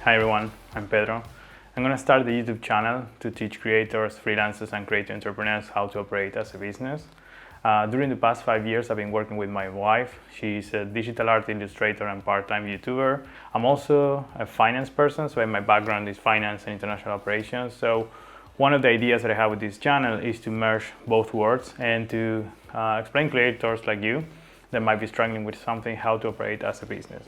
Hi everyone, I'm Pedro. I'm going to start the YouTube channel to teach creators, freelancers, and creative entrepreneurs how to operate as a business. During the past 5 years, I've been working with my wife. She's a digital art illustrator and part-time YouTuber. I'm also a finance person, so my background is finance and international operations. So one of the ideas that I have with this channel is to merge both worlds and to explain creators like you that might be struggling with something how to operate as a business.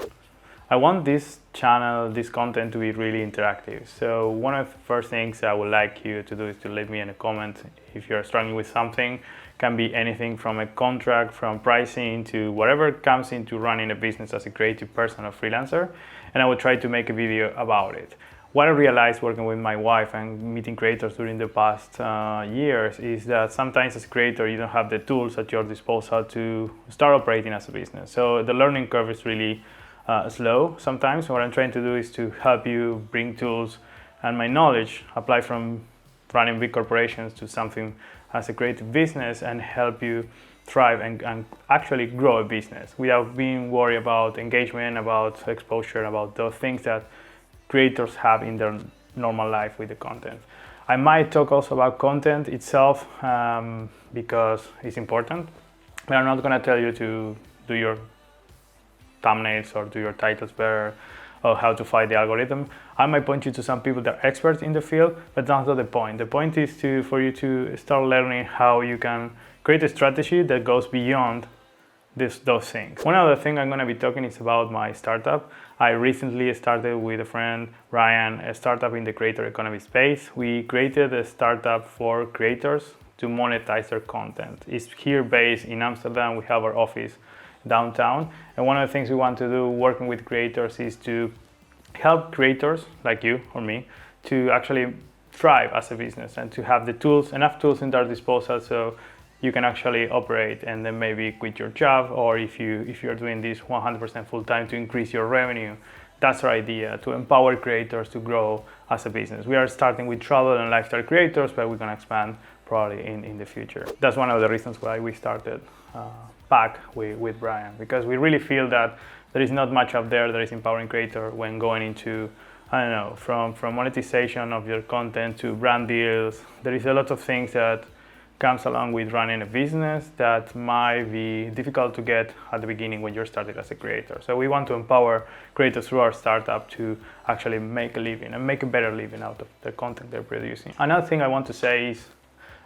I want this channel, this content to be really interactive. So one of the first things I would like you to do is to leave me in a comment if you're struggling with something. Can be anything from a contract, from pricing to whatever comes into running a business as a creative person or freelancer. And I will try to make a video about it. What I realized working with my wife and meeting creators during the past years is that sometimes as a creator you don't have the tools at your disposal to start operating as a business. So the learning curve is really slow sometimes. What I'm trying to do is to help you bring tools and my knowledge, apply from running big corporations to something as a creative business and help you thrive and actually grow a business without being worried about engagement, about exposure, about those things that creators have in their normal life with the content. I might talk also about content itself because it's important, but I'm not going to tell you to do your thumbnails or do your titles better or how to fight the algorithm. I might point you to some people that are experts in the field, but that's not the point. The point is for you to start learning how you can create a strategy that goes beyond those things. One other thing I'm going to be talking is about my startup. I recently started with a friend, Ryan, a startup in the creator economy space. We created a startup for creators to monetize their content. It's here based in Amsterdam. We have our office downtown, and one of the things we want to do working with creators is to help creators like you or me to actually thrive as a business and to have the tools, enough tools in their disposal so you can actually operate and then maybe quit your job, or if you're doing this 100% full time to increase your revenue. That's our idea, to empower creators to grow as a business. We are starting with travel and lifestyle creators, but we're going to expand probably in the future. That's one of the reasons why we started back with Brian, because we really feel that there is not much up there that is empowering creator when going into, I don't know, from monetization of your content to brand deals. There is a lot of things that comes along with running a business that might be difficult to get at the beginning when you're started as a creator. So we want to empower creators through our startup to actually make a living and make a better living out of the content they're producing. Another thing I want to say is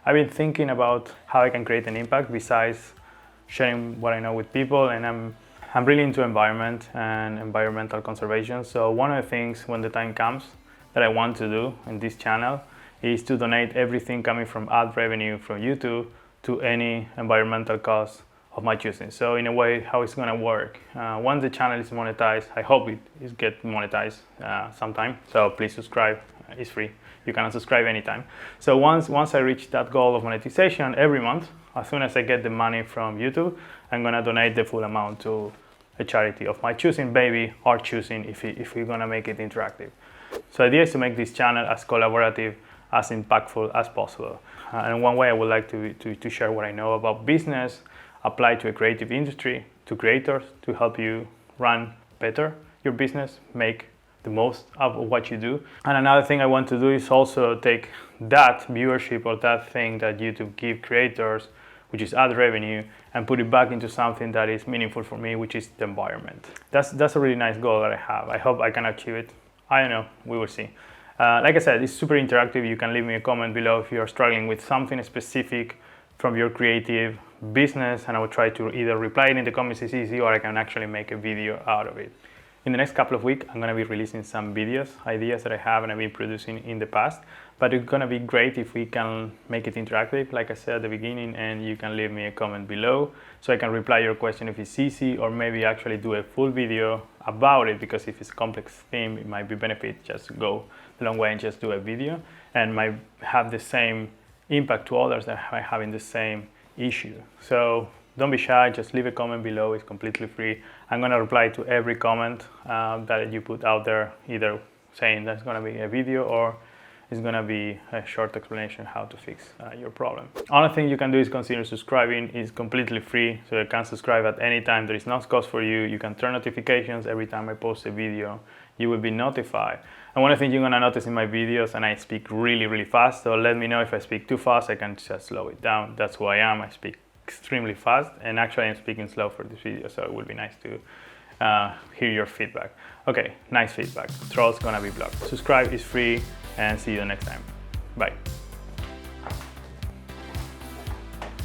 I've been thinking about how I can create an impact besides sharing what I know with people, and I'm really into environment and environmental conservation. So one of the things when the time comes that I want to do in this channel is to donate everything coming from ad revenue from YouTube to any environmental cause of my choosing. So in a way, how it's going to work. Once the channel is monetized, I hope it gets monetized sometime. So please subscribe, it's free. You can unsubscribe anytime. So once I reach that goal of monetization every month, as soon as I get the money from YouTube, I'm gonna donate the full amount to a charity of my choosing, baby, or choosing if we're gonna make it interactive. So the idea is to make this channel as collaborative, as impactful as possible. And one way I would like to share what I know about business, apply to a creative industry, to creators, to help you run better your business, make the most of what you do. And another thing I want to do is also take that viewership or that thing that YouTube give creators, which is ad revenue, and put it back into something that is meaningful for me, which is the environment. That's a really nice goal that I have. I hope I can achieve it. I don't know, we will see. Like I said, it's super interactive. You can leave me a comment below if you're struggling with something specific from your creative business, and I will try to either reply it in the comments, it's easy, or I can actually make a video out of it. In the next couple of weeks, I'm going to be releasing some ideas that I have and I've been producing in the past. But it's going to be great if we can make it interactive, like I said at the beginning, and you can leave me a comment below so I can reply your question if it's easy, or maybe actually do a full video about it, because if it's a complex theme, it might be benefit just go the long way and just do a video and might have the same impact to others that are having the same issue. So don't be shy, just leave a comment below, it's completely free. I'm gonna reply to every comment that you put out there, either saying there's gonna be a video or It's gonna be a short explanation how to fix your problem. Another thing you can do is consider subscribing. It's completely free, so you can subscribe at any time. There is no cost for you. You can turn notifications every time I post a video. You will be notified. And one thing you're gonna notice in my videos, and I speak really fast, so let me know if I speak too fast. I can just slow it down. That's who I am. I speak extremely fast, and actually I'm speaking slow for this video, so it would be nice to hear your feedback. Okay, nice feedback. Trolls gonna be blocked. Subscribe is free, and see you next time. Bye.